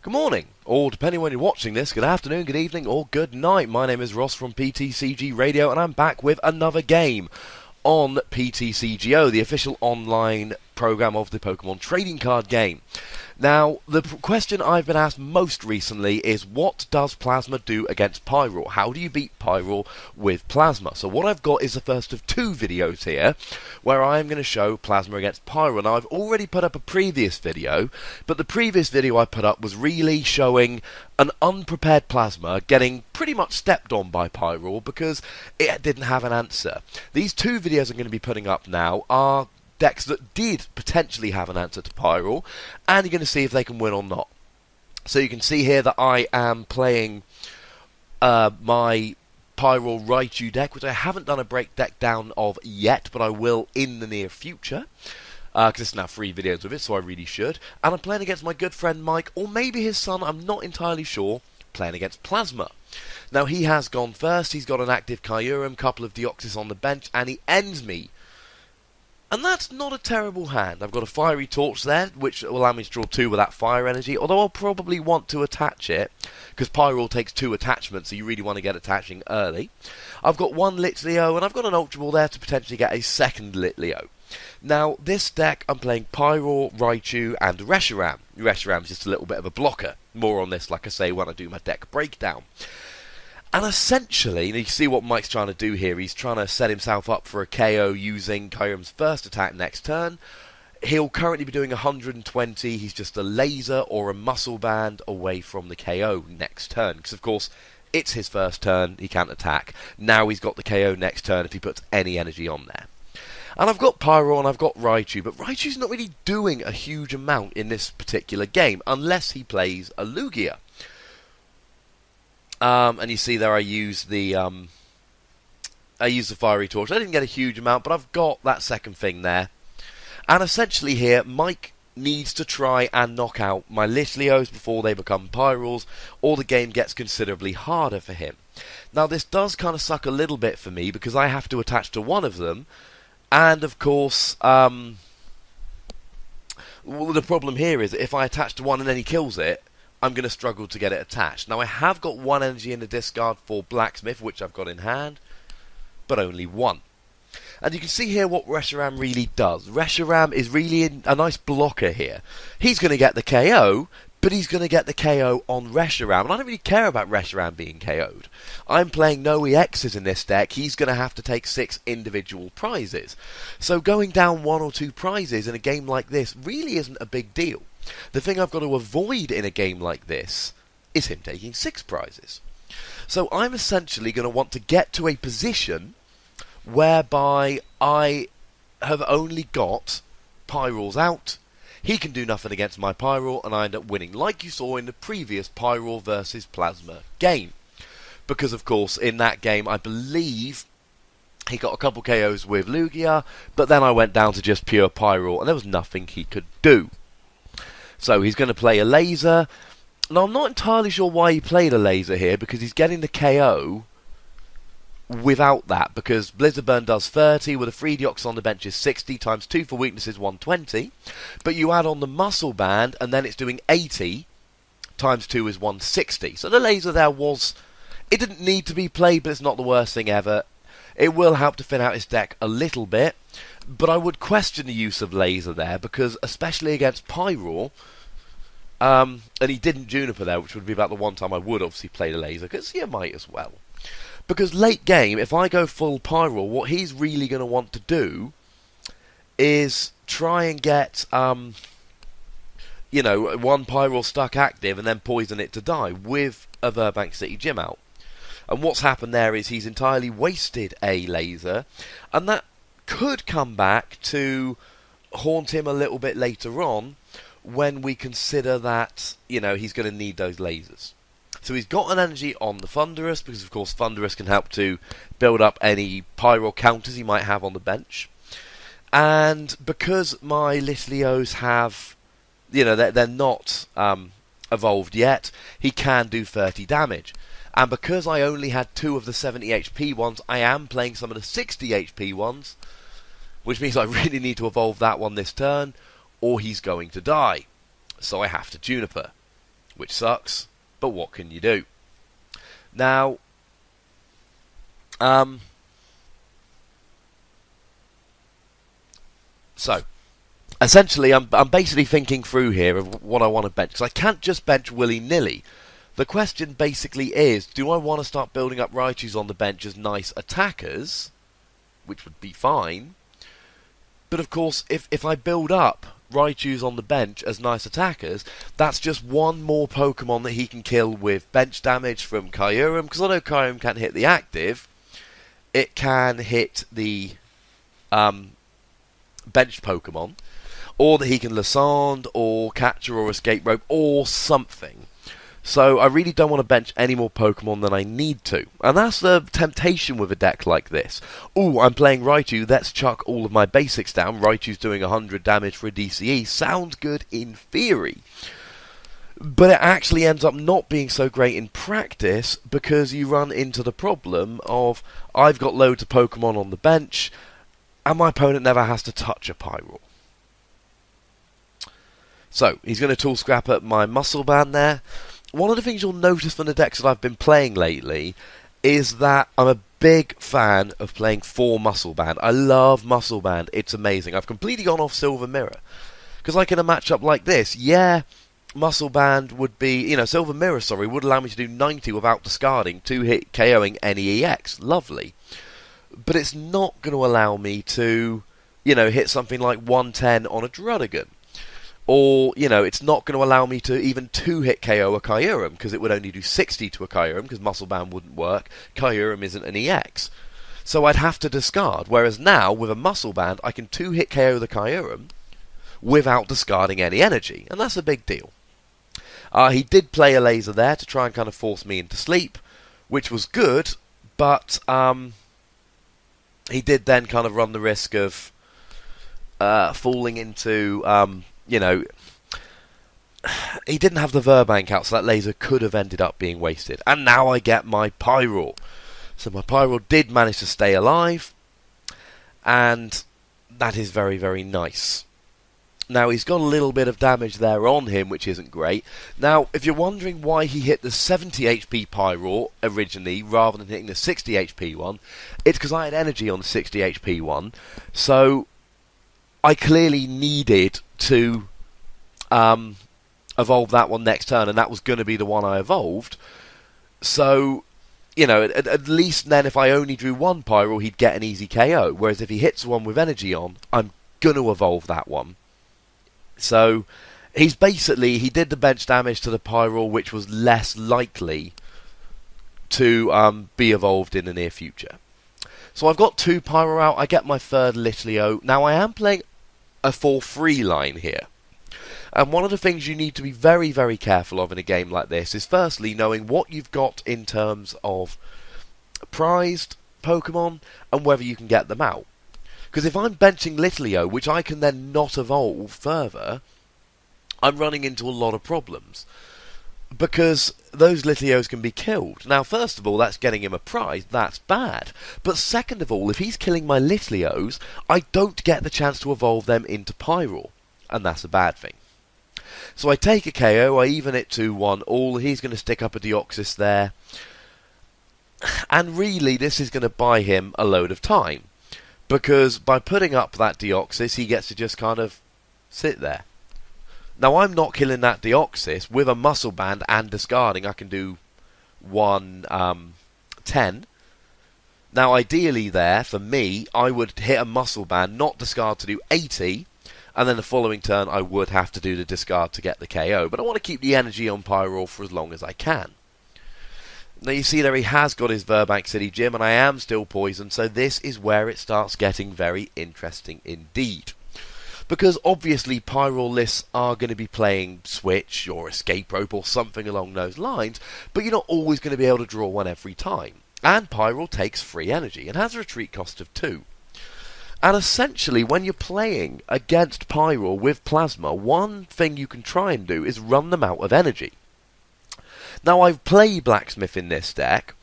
Good morning, or depending on when you're watching this, good afternoon, good evening, or good night. My name is Ross from PTCGRadio, and I'm back with another game on PTCGO, the official online program of the Pokemon trading card game. Now, the question I've been asked most recently is, what does Plasma do against Pyroar? How do you beat Pyroar with Plasma? So what I've got is the first of two videos here, where I'm going to show Plasma against Pyroar. Now, I've already put up a previous video, but the previous video I put up was really showing an unprepared Plasma getting pretty much stepped on by Pyroar because it didn't have an answer. These two videos I'm going to be putting up now are decks that did potentially have an answer to Pyroar, and you're going to see if they can win or not. So you can see here that I am playing my Pyroar Raichu deck, which I haven't done a break deck down of yet, but I will in the near future, because there's now 3 videos of it, so I really should. And I'm playing against my good friend Mike, or maybe his son, I'm not entirely sure, playing against Plasma. Now he has gone first, he's got an active Kyurem, couple of Deoxys on the bench, and he ends me. And that's not a terrible hand. I've got a Fiery Torch there, which will allow me to draw 2 with that fire energy, although I'll probably want to attach it, because Pyroar takes 2 attachments, so you really want to get attaching early. I've got 1 Litleo, and I've got an Ultra Ball there to potentially get a second Litleo. Now, this deck, I'm playing Pyroar, Raichu, and Reshiram. Reshiram's just a little bit of a blocker. More on this, like I say, when I do my deck breakdown. And essentially, you see what Mike's trying to do here. He's trying to set himself up for a KO using Kyurem's first attack next turn. He'll currently be doing 120. He's just a laser or a muscle band away from the KO next turn. Because, of course, it's his first turn. He can't attack. Now he's got the KO next turn if he puts any energy on there. And I've got Pyroar and I've got Raichu, but Raichu's not really doing a huge amount in this particular game, unless he plays a Lugia. And you see there I use the Fiery Torch. I didn't get a huge amount, but I've got that second thing there. And essentially here, Mike needs to try and knock out my Litleos before they become Pyroars, or the game gets considerably harder for him. Now this does kind of suck a little bit for me, because I have to attach to one of them, and of course, well, the problem here is that if I attach to one and then he kills it, I'm going to struggle to get it attached. Now, I have got 1 energy in the discard for Blacksmith, which I've got in hand, but only 1. And you can see here what Reshiram really does. Reshiram is really a nice blocker here. He's going to get the KO, but he's going to get the KO on Reshiram. And I don't really care about Reshiram being KO'd. I'm playing no EXs in this deck. He's going to have to take 6 individual prizes. So going down 1 or 2 prizes in a game like this really isn't a big deal. The thing I've got to avoid in a game like this is him taking 6 prizes. So I'm essentially going to want to get to a position whereby I have only got Pyroars out. He can do nothing against my Pyroar, and I end up winning, like you saw in the previous Pyroar versus Plasma game. Because, of course, in that game, I believe he got a couple KOs with Lugia, but then I went down to just pure Pyroar, and there was nothing he could do. So he's going to play a laser. Now, I'm not entirely sure why he played a laser here, because he's getting the KO without that, because Blizzard Burn does 30, with a 3 Deoxys on the bench is 60, times 2 for weakness is 120, but you add on the muscle band, and then it's doing 80, times 2 is 160. So the laser there was, it didn't need to be played, but it's not the worst thing ever. It will help to thin out his deck a little bit, but I would question the use of laser there, because especially against Pyroar, and he didn't Juniper there, which would be about the one time I would obviously play the laser, because he might as well. Because late game, if I go full Pyroar, what he's really going to want to do is try and get, you know, 1 Pyroar stuck active and then poison it to die with a Burbank City Gym out. And what's happened there is he's entirely wasted a laser, and that could come back to haunt him a little bit later on when we consider that, you know, he's going to need those lasers. So he's got an energy on the Thunderous, because of course Thunderous can help to build up any Pyroar counters he might have on the bench. And because my Litleos have, you know, they're not evolved yet, he can do 30 damage. And because I only had 2 of the 70 HP ones, I am playing some of the 60 HP ones, which means I really need to evolve that one this turn, or he's going to die. So I have to Juniper, which sucks, but what can you do? Now, so, essentially, I'm basically thinking through here of what I want to bench, because I can't just bench willy-nilly. The question basically is, do I want to start building up Raichus on the bench as nice attackers, which would be fine, but of course, if I build up Raichus on the bench as nice attackers, that's just one more Pokemon that he can kill with bench damage from Kyurem, because although Kyurem can't hit the active, it can hit the benched Pokemon, or that he can Lissand, or Catcher, or Escape Rope, or something. So I really don't want to bench any more Pokemon than I need to. And that's the temptation with a deck like this. Ooh, I'm playing Raichu, let's chuck all of my basics down. Raichu's doing 100 damage for a DCE. Sounds good in theory. But it actually ends up not being so great in practice, because you run into the problem of, I've got loads of Pokemon on the bench, and my opponent never has to touch a Pyroar. So, he's going to tool scrap at my Muscle Band there. One of the things you'll notice from the decks that I've been playing lately is that I'm a big fan of playing 4 Muscle Band. I love Muscle Band. It's amazing. I've completely gone off Silver Mirror. Because like in a matchup like this, yeah, Muscle Band would be, Silver Mirror, would allow me to do 90 without discarding, 2-hit KOing any EX. Lovely. But it's not going to allow me to, hit something like 110 on a Druddigon. Or, it's not going to allow me to even 2-hit KO a Kyurem, because it would only do 60 to a Kyurem, because Muscle Band wouldn't work. Kyurem isn't an EX. So I'd have to discard, whereas now, with a Muscle Band, I can 2-hit KO the Kyurem without discarding any energy, and that's a big deal. He did play a laser there to try and kind of force me into sleep, which was good, but he did then kind of run the risk of falling into... he didn't have the Verbank out, so that laser could have ended up being wasted. And now I get my Pyroar. So my Pyroar did manage to stay alive, and that is very, very nice. Now, he's got a little bit of damage there on him, which isn't great. Now, if you're wondering why he hit the 70 HP Pyroar originally, rather than hitting the 60 HP one, it's because I had energy on the 60 HP one, so I clearly needed to evolve that one next turn, and that was going to be the one I evolved. So, at least then if I only drew one Pyroar, he'd get an easy KO. Whereas if he hits one with energy on, I'm going to evolve that one. So, he did the bench damage to the Pyroar, which was less likely to be evolved in the near future. So I've got 2 Pyroar out, I get my third Litleo. Now I am playing a 4-3 line here. And one of the things you need to be very, very careful of in a game like this is firstly knowing what you've got in terms of prized Pokemon and whether you can get them out. Because if I'm benching Litleo, which I can then not evolve further, I'm running into a lot of problems. Because those Litleos can be killed. Now, first of all, that's getting him a prize. That's bad. But second of all, if he's killing my Litleos, I don't get the chance to evolve them into Pyroar. And that's a bad thing. So I take a KO, I even it to 1 all. He's going to stick up a Deoxys there. And really, this is going to buy him a load of time. Because by putting up that Deoxys, he gets to just kind of sit there. Now, I'm not killing that Deoxys. With a Muscle Band and discarding, I can do 110. Now, ideally there, for me, I would hit a Muscle Band, not discard to do 80, and then the following turn I would have to do the discard to get the KO. But I want to keep the energy on Pyroar for as long as I can. Now you see there he has got his Verbank City Gym, and I am still poisoned, so this is where it starts getting very interesting indeed. Because obviously Pyroar lists are going to be playing Switch or Escape Rope or something along those lines, but you're not always going to be able to draw one every time. And Pyroar takes free energy and has a retreat cost of 2. And essentially, when you're playing against Pyroar with Plasma, one thing you can try and do is run them out of energy. Now, I've played Blacksmith in this deck,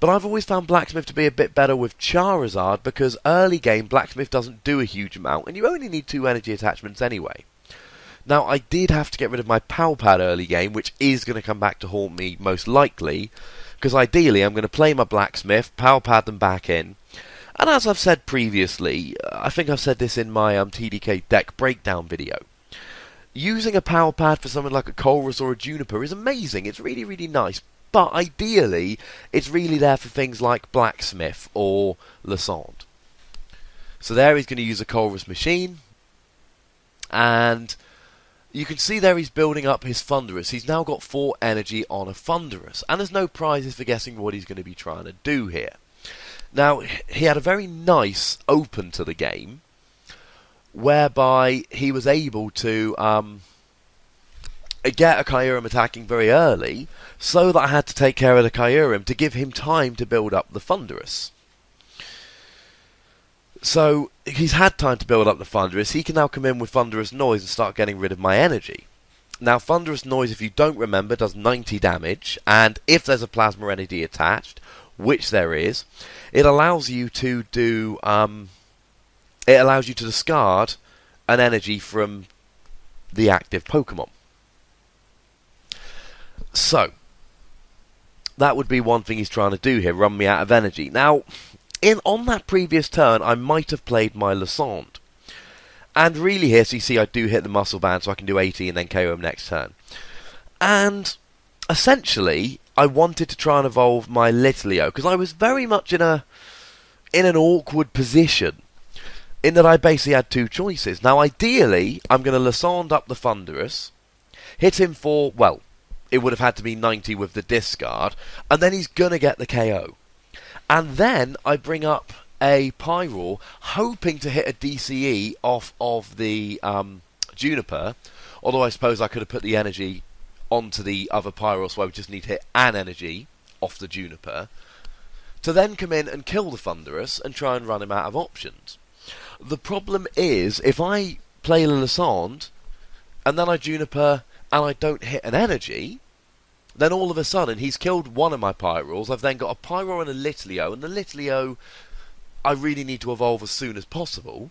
but I've always found Blacksmith to be a bit better with Charizard, because early game Blacksmith doesn't do a huge amount, and you only need 2 energy attachments anyway. Now, I did have to get rid of my power pad early game, which is going to come back to haunt me most likely, because ideally I'm going to play my blacksmith, power pad them back in, and as I've said previously, I think I've said this in my TDK deck breakdown video, using a power pad for something like a Colress or a Juniper is amazing, it's really, really nice, but ideally it's really there for things like blacksmith or Lassonde. So there he's going to use a Colress machine, and you can see there he's building up his Thunderous. He's now got 4 energy on a Thunderous, and there's no prizes for guessing what he's going to be trying to do here. Now, he had a very nice open to the game, whereby he was able to get a Kyurem attacking very early, so that I had to take care of the Kyurem to give him time to build up the Thunderous. So, he's had time to build up the Thunderous. He can now come in with Thunderous Noise and start getting rid of my energy. Now, Thunderous Noise, if you don't remember, does 90 damage, and if there's a Plasma Energy attached, which there is, it allows you to do, discard an energy from the active Pokemon. So, that would be one thing he's trying to do here, run me out of energy. Now, on that previous turn, I might have played my Lassonde. And really here, so you see I do hit the Muscle Band, so I can do 80 and then KO him next turn. And essentially, I wanted to try and evolve my Litleo, because I was very much in an awkward position, in that I basically had 2 choices. Now, ideally, I'm going to Lassonde up the Thunderous, hit him for, well, it would have had to be 90 with the discard, and then he's going to get the KO. And then I bring up a Pyroar, hoping to hit a DCE off of the Juniper, although I suppose I could have put the energy onto the other Pyroar, so I would just need to hit an energy off the Juniper, to then come in and kill the Thunderous and try and run him out of options. The problem is, if I play Lassonde, and then I Juniper, and I don't hit an energy, then all of a sudden he's killed one of my Pyroars. I've then got a Pyroar and a Litleo, and the Litleo I really need to evolve as soon as possible.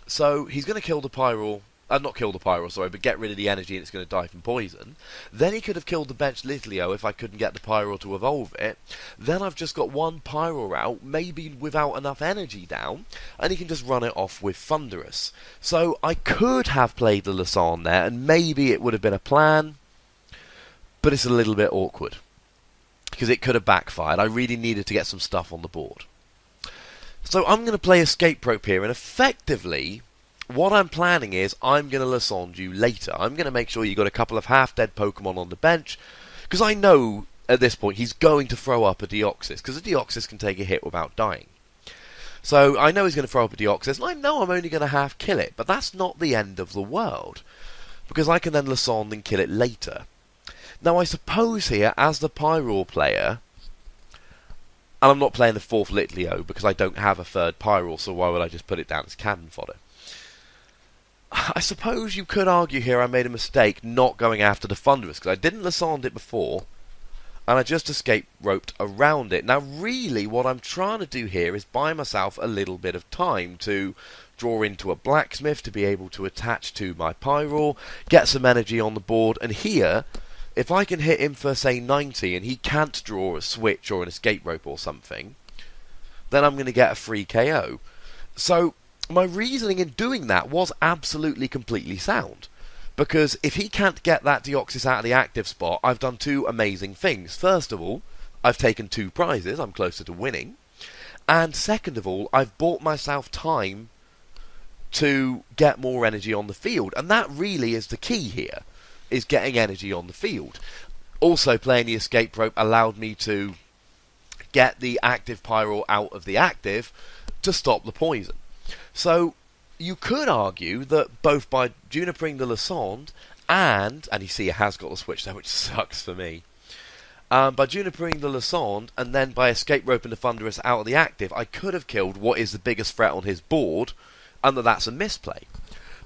So he's going to kill the Pyroar, not kill the Pyroar, sorry, but get rid of the energy and it's going to die from poison. Then he could have killed the bench Litleo if I couldn't get the Pyroar to evolve it. Then I've just got one Pyroar out, maybe without enough energy down, and he can just run it off with Thunderous. So I could have played the Lassonde there, and maybe it would have been a plan, but it's a little bit awkward, because it could have backfired. I really needed to get some stuff on the board. So I'm going to play Escape Rope here, and effectively, what I'm planning is I'm going to Lassonde you later. I'm going to make sure you got a couple of half-dead Pokemon on the bench, because I know at this point he's going to throw up a Deoxys, because a Deoxys can take a hit without dying. So I know he's going to throw up a Deoxys, and I know I'm only going to half kill it, but that's not the end of the world, because I can then Lassonde and kill it later. Now I suppose here, as the Pyroar player, and I'm not playing the 4th Litleo because I don't have a 3rd Pyroar, so why would I just put it down as cannon fodder? I suppose you could argue here I made a mistake not going after the Thunderous, because I didn't Lassonde it before, and I just escape roped around it. Now really what I'm trying to do here is buy myself a little bit of time to draw into a Blacksmith to be able to attach to my Pyroar, get some energy on the board, and here, if I can hit him for, say, 90 and he can't draw a switch or an escape rope or something, then I'm going to get a free KO. So, my reasoning in doing that was absolutely completely sound. Because if he can't get that Deoxys out of the active spot, I've done 2 amazing things. First of all, I've taken 2 prizes, I'm closer to winning. And second of all, I've bought myself time to get more energy on the field. And that really is the key here, is getting energy on the field. Also, playing the escape rope allowed me to get the active Pyroar out of the active to stop the poison. So, you could argue that both by Junipering the Lassonde and you see it has got the switch there, which sucks for me, by Junipering the Lassonde and then by escape roping the Thunderous out of the active, I could have killed what is the biggest threat on his board, and that's a misplay.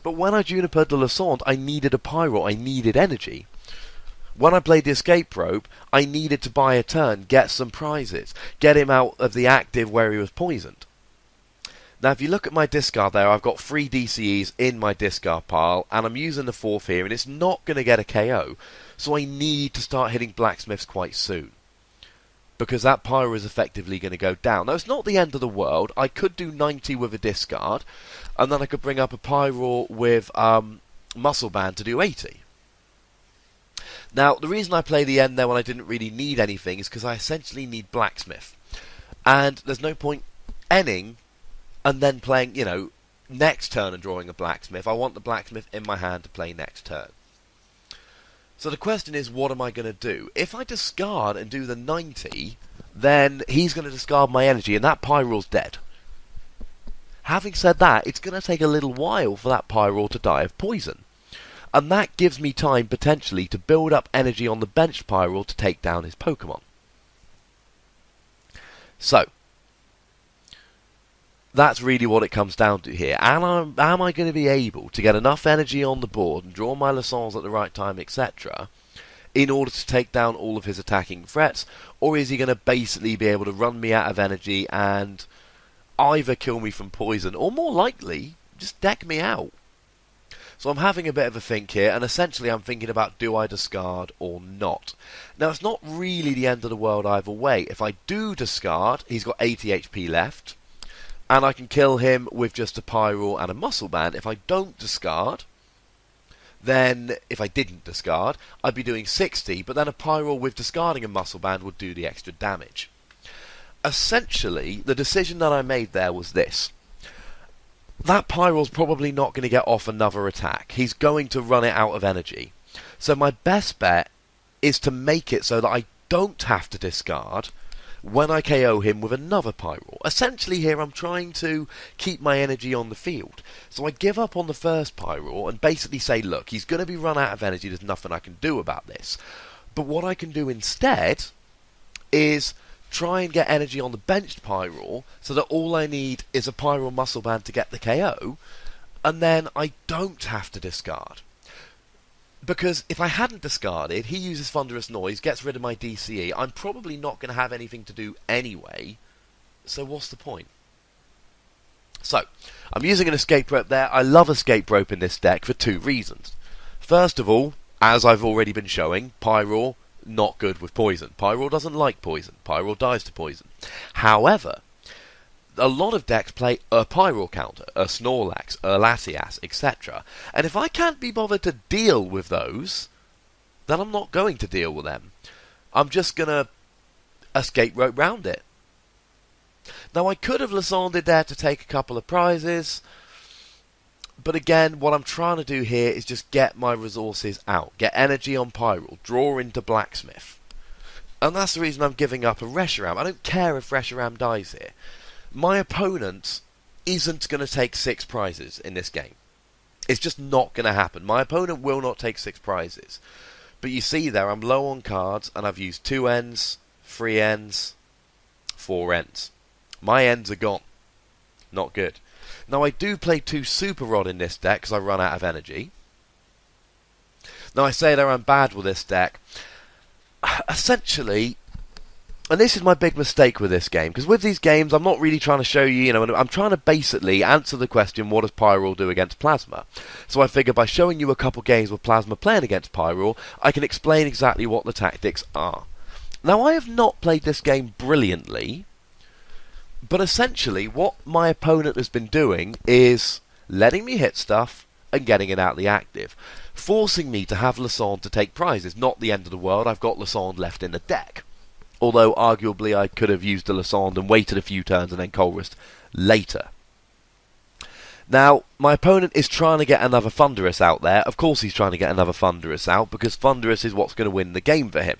But when I Junipered the Lassonde, I needed a Pyroar, I needed energy. When I played the escape rope, I needed to buy a turn, get some prizes, get him out of the active where he was poisoned. Now, if you look at my discard there, I've got 3 DCEs in my discard pile, and I'm using the 4th here, and it's not going to get a KO. So I need to start hitting blacksmiths quite soon, because that Pyro is effectively going to go down. Now, it's not the end of the world. I could do 90 with a discard, and then I could bring up a Pyroar with Muscle Band to do 80. Now, the reason I play the end there when I didn't really need anything is because I essentially need blacksmith. And there's no point ending and then playing, next turn and drawing a blacksmith. I want the blacksmith in my hand to play next turn. So the question is, what am I going to do? If I discard and do the 90, then he's going to discard my energy, and that Pyroar's dead. Having said that, it's going to take a little while for that Pyroar to die of poison. And that gives me time, potentially, to build up energy on the benched Pyroar to take down his Pokemon. So, that's really what it comes down to here. Am I going to be able to get enough energy on the board and draw my Lessons at the right time, etc., in order to take down all of his attacking threats? Or is he going to basically be able to run me out of energy and either kill me from poison, or more likely, just deck me out? So I'm having a bit of a think here, and essentially I'm thinking about, do I discard or not? Now, it's not really the end of the world either way. If I do discard, he's got 80 HP left, and I can kill him with just a Pyroar and a Muscle Band. If I don't discard, then, if I didn't discard, I'd be doing 60, but then a Pyroar with discarding a Muscle Band would do the extra damage. Essentially, the decision that I made there was this. That Pyroar's probably not going to get off another attack. He's going to run it out of energy. So my best bet is to make it so that I don't have to discard when I KO him with another Pyroar. Essentially here I'm trying to keep my energy on the field. So I give up on the first Pyroar and basically say, look, he's going to be run out of energy, there's nothing I can do about this. But what I can do instead is try and get energy on the benched Pyroar so that all I need is a Pyroar Muscle Band to get the KO, and then I don't have to discard. Because if I hadn't discarded, he uses Thunderous Noise, gets rid of my DCE, I'm probably not going to have anything to do anyway, so what's the point? So, I'm using an Escape Rope there. I love Escape Rope in this deck for 2 reasons. First of all, as I've already been showing, Pyroar, not good with poison. Pyroar doesn't like poison. Pyroar dies to poison. However, a lot of decks play a Pyroar counter, a Snorlax, a Latias, etc. And if I can't be bothered to deal with those, then I'm not going to deal with them. I'm just going to Escape Rope round it. Now, I could have Lessonded there to take a couple of prizes, but again, what I'm trying to do here is just get my resources out. Get energy on Pyroar, draw into Blacksmith. And that's the reason I'm giving up a Reshiram. I don't care if Reshiram dies here. My opponent isn't going to take 6 prizes in this game. It's just not going to happen. My opponent will not take 6 prizes. But you see there, I'm low on cards, and I've used 2 ends, 3 ends, 4 ends. My ends are gone. Not good. Now, I do play 2 Super Rod in this deck, because I run out of energy. Now, I say that I'm bad with this deck. Essentially, and this is my big mistake with this game, because with these games, I'm not really trying to show you, I'm trying to basically answer the question, what does Pyroar do against Plasma? So I figure by showing you a couple games with Plasma playing against Pyroar, I can explain exactly what the tactics are. Now, I have not played this game brilliantly, but essentially what my opponent has been doing is letting me hit stuff and getting it out the active, forcing me to have Lessons to take prizes. Not the end of the world, I've got Lessons left in the deck. Although, arguably, I could have used the Lessons and waited a few turns and then Colressed later. Now, my opponent is trying to get another Thunderous out there. Of course he's trying to get another Thunderous out, because Thunderous is what's going to win the game for him.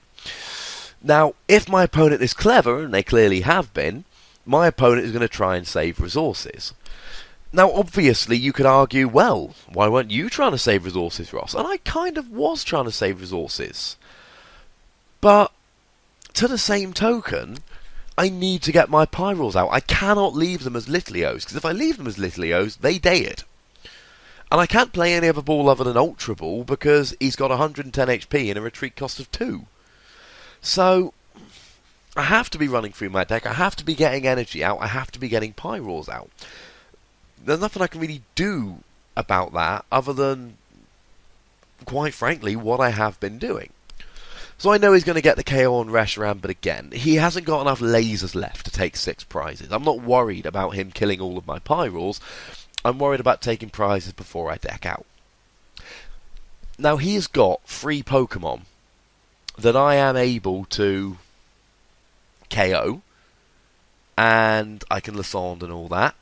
Now, if my opponent is clever, and they clearly have been, my opponent is going to try and save resources. Now, obviously, you could argue, well, why weren't you trying to save resources, Ross? And I kind of was trying to save resources. But to the same token, I need to get my Pyroars out. I cannot leave them as Littleos, because if I leave them as Littleos, they dead. And I can't play any other ball other than Ultra Ball, because he's got 110 HP and a retreat cost of 2. So, I have to be running through my deck, I have to be getting energy out, I have to be getting Pyroars out. there's nothing I can really do about that other than, quite frankly, what I have been doing. So I know he's going to get the KO on Reshiram, but again, he hasn't got enough lasers left to take 6 prizes. I'm not worried about him killing all of my Pyroars. I'm worried about taking prizes before I deck out. Now, he has got 3 Pokemon that I am able to KO, and I can Lissandre and all that.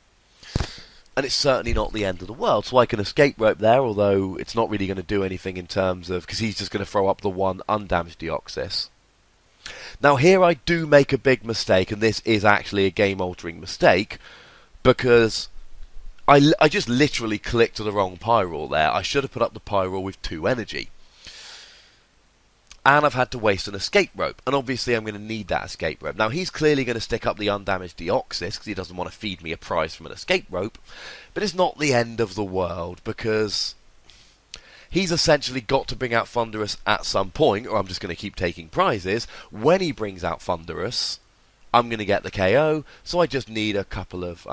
And it's certainly not the end of the world, so I can escape rope there, although it's not really going to do anything in terms of, because he's just going to throw up the 1 undamaged Deoxys. Now here I do make a big mistake, and this is actually a game-altering mistake, because I just literally clicked to the wrong Pyroar there. I should have put up the Pyroar with 2 energy. And I've had to waste an escape rope, and obviously I'm going to need that escape rope. Now he's clearly going to stick up the undamaged Deoxys because he doesn't want to feed me a prize from an escape rope, but it's not the end of the world because he's essentially got to bring out Thunderous at some point, or I'm just going to keep taking prizes. When he brings out Thunderous, I'm going to get the KO, so I just need a couple of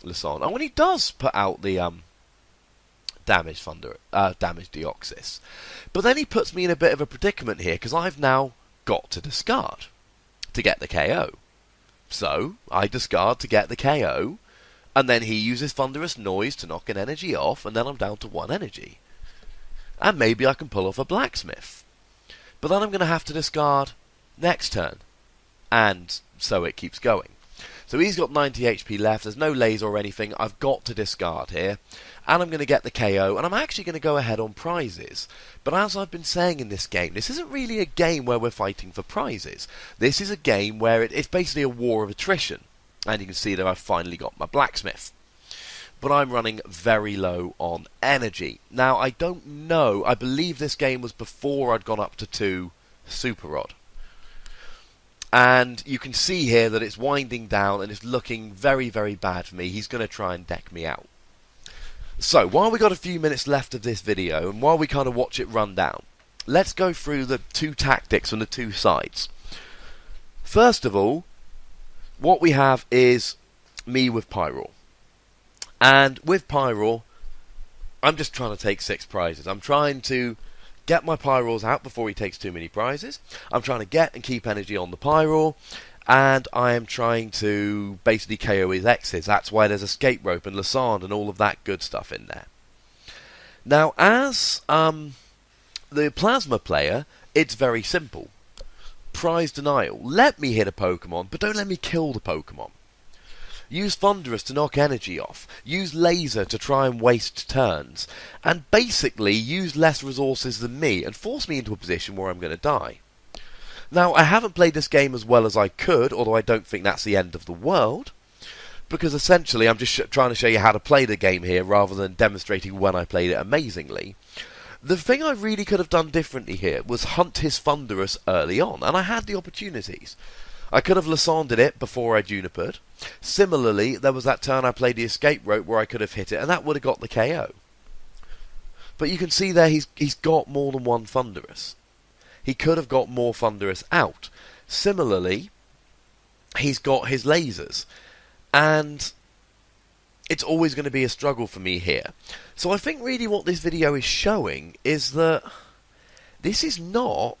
Lissandre. And when he does put out the damaged Deoxys. But then he puts me in a bit of a predicament here, because I've now got to discard to get the KO. So, I discard to get the KO, and then he uses Thunderous Noise to knock an energy off, and then I'm down to 1 energy. And maybe I can pull off a Blacksmith. But then I'm going to have to discard next turn. And so it keeps going. So he's got 90 HP left, there's no laser or anything, I've got to discard here. And I'm going to get the KO, and I'm actually going to go ahead on prizes. But as I've been saying in this game, this isn't really a game where we're fighting for prizes. This is a game where it's basically a war of attrition. And you can see that I've finally got my Blacksmith. But I'm running very low on energy. Now, I don't know, I believe this game was before I'd gone up to 2 Super Rod. And you can see here that it's winding down and it's looking very, very bad for me. He's going to try and deck me out. So, while we've got a few minutes left of this video, and while we kind of watch it run down, let's go through the 2 tactics on the 2 sides. First of all, what we have is me with Pyroar. And with Pyroar, I'm just trying to take 6 prizes. I'm trying to get my Pyroars out before he takes too many prizes. I'm trying to get and keep energy on the Pyroar. And I am trying to basically KO his X's. That's why there's Escape Rope and Lissandre and all of that good stuff in there. Now, as the Plasma player, it's very simple. Prize denial. Let me hit a Pokemon, but don't let me kill the Pokemon. Use Thunderous to knock energy off. Use Laser to try and waste turns. And basically use less resources than me and force me into a position where I'm going to die. Now, I haven't played this game as well as I could, although I don't think that's the end of the world. Because essentially I'm just trying to show you how to play the game here rather than demonstrating when I played it amazingly. The thing I really could have done differently here was hunt his Thunderous early on, and I had the opportunities. I could have Lissandred it before I Junipered. Similarly, there was that turn I played the Escape Rope where I could have hit it, and that would have got the KO. But you can see there he's got more than 1 Thunderous. He could have got more Thunderous out. Similarly, he's got his lasers. And it's always going to be a struggle for me here. So I think really what this video is showing is that this is not...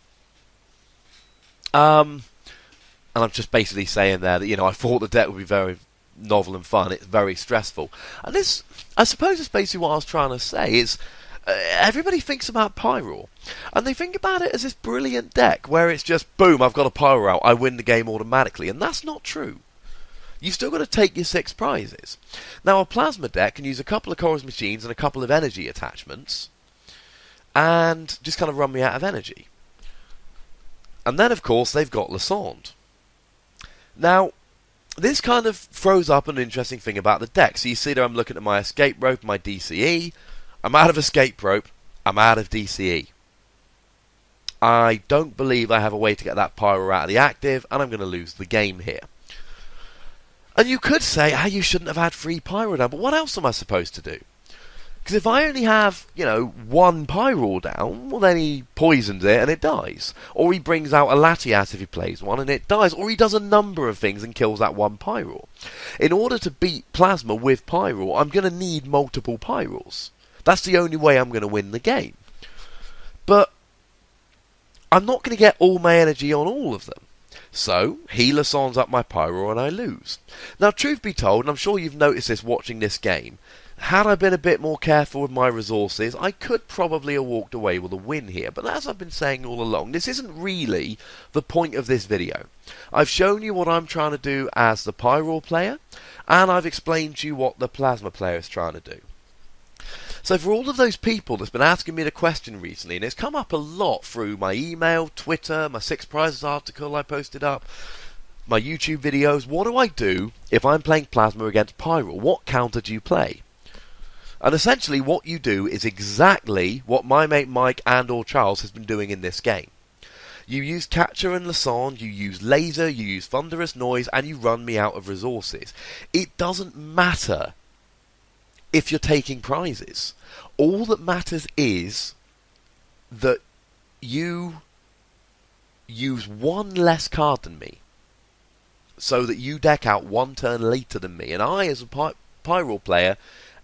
and I'm just basically saying there that, you know, I thought the deck would be very novel and fun. It's very stressful. And this, I suppose, is basically what I was trying to say, is... everybody thinks about Pyroar, and they think about it as this brilliant deck where it's just, boom, I've got a Pyroar out, I win the game automatically, and that's not true. You've still got to take your 6 prizes. Now, a Plasma deck can use a couple of Chorus Machines and a couple of energy attachments, and just kind of run me out of energy. And then, of course, they've got Lissandre. Now, this kind of throws up an interesting thing about the deck. So you see there I'm looking at my Escape Rope, my DCE. I'm out of Escape Rope, I'm out of DCE. I don't believe I have a way to get that Pyro out of the active, and I'm going to lose the game here. And you could say, you shouldn't have had 3 Pyro down, but what else am I supposed to do? Because if I only have, one Pyroar down, well then he poisons it and it dies. Or he brings out a Latias if he plays one and it dies. Or he does a number of things and kills that one Pyroar. In order to beat Plasma with Pyroar, I'm going to need multiple Pyroars. That's the only way I'm going to win the game. But I'm not going to get all my energy on all of them. So, Healer songs up my Pyroar and I lose. Now, truth be told, and I'm sure you've noticed this watching this game, had I been a bit more careful with my resources, I could probably have walked away with a win here. But as I've been saying all along, this isn't really the point of this video. I've shown you what I'm trying to do as the Pyroar player, and I've explained to you what the Plasma player is trying to do. So for all of those people that's been asking me the question recently, and it's come up a lot through my email, Twitter, my 6 Prizes article I posted up, my YouTube videos, what do I do if I'm playing Plasma against Pyroar? What counter do you play? And essentially what you do is exactly what my mate Mike and or Charles has been doing in this game. You use Catcher and Lassonde, you use Laser, you use Thunderous Noise, and you run me out of resources. It doesn't matter if you're taking prizes. All that matters is that you use one less card than me, so that you deck out one turn later than me, and I, as a Pyroar player,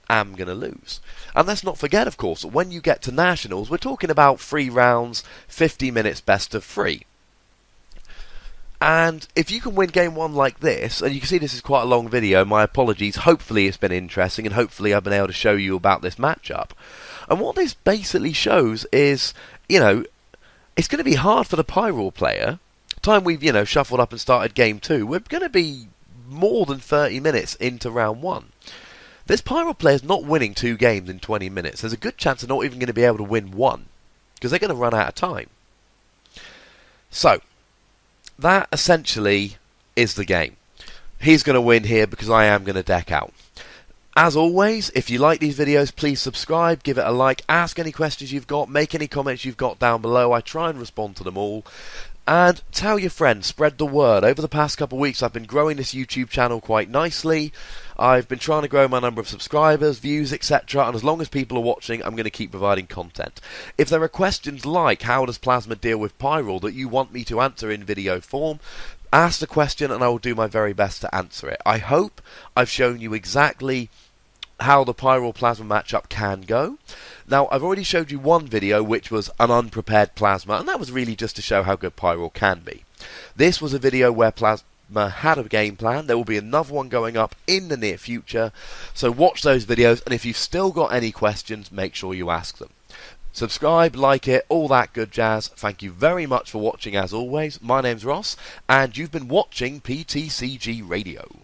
am going to lose. And let's not forget, of course, that when you get to Nationals, we're talking about 3 rounds, 50 minutes, best of 3. And if you can win game 1 like this, and you can see this is quite a long video, my apologies, hopefully it's been interesting, and hopefully I've been able to show you about this matchup. And what this basically shows is, it's going to be hard for the Pyroar player. Time we've, shuffled up and started game 2, we're going to be more than 30 minutes into round 1. This Pyroar player is not winning 2 games in 20 minutes. There's a good chance they're not even going to be able to win 1, because they're going to run out of time. So, that essentially is the game. He's going to win here because I am going to deck out. As always, if you like these videos, please subscribe, give it a like, ask any questions you've got, make any comments you've got down below. I try and respond to them all. And tell your friends, spread the word. Over the past couple of weeks, I've been growing this YouTube channel quite nicely. I've been trying to grow my number of subscribers, views, etc. And as long as people are watching, I'm going to keep providing content. If there are questions like, how does Plasma deal with Pyroar, that you want me to answer in video form, ask the question and I will do my very best to answer it. I hope I've shown you exactly how the Pyroar Plasma matchup can go. Now, I've already showed you one video which was an unprepared Plasma, and that was really just to show how good Pyroar can be. This was a video where Plasma had a game plan. There will be another one going up in the near future, so watch those videos, and if you've still got any questions, make sure you ask them. Subscribe, like it, all that good jazz. Thank you very much for watching as always. My name's Ross, and you've been watching PTCG Radio.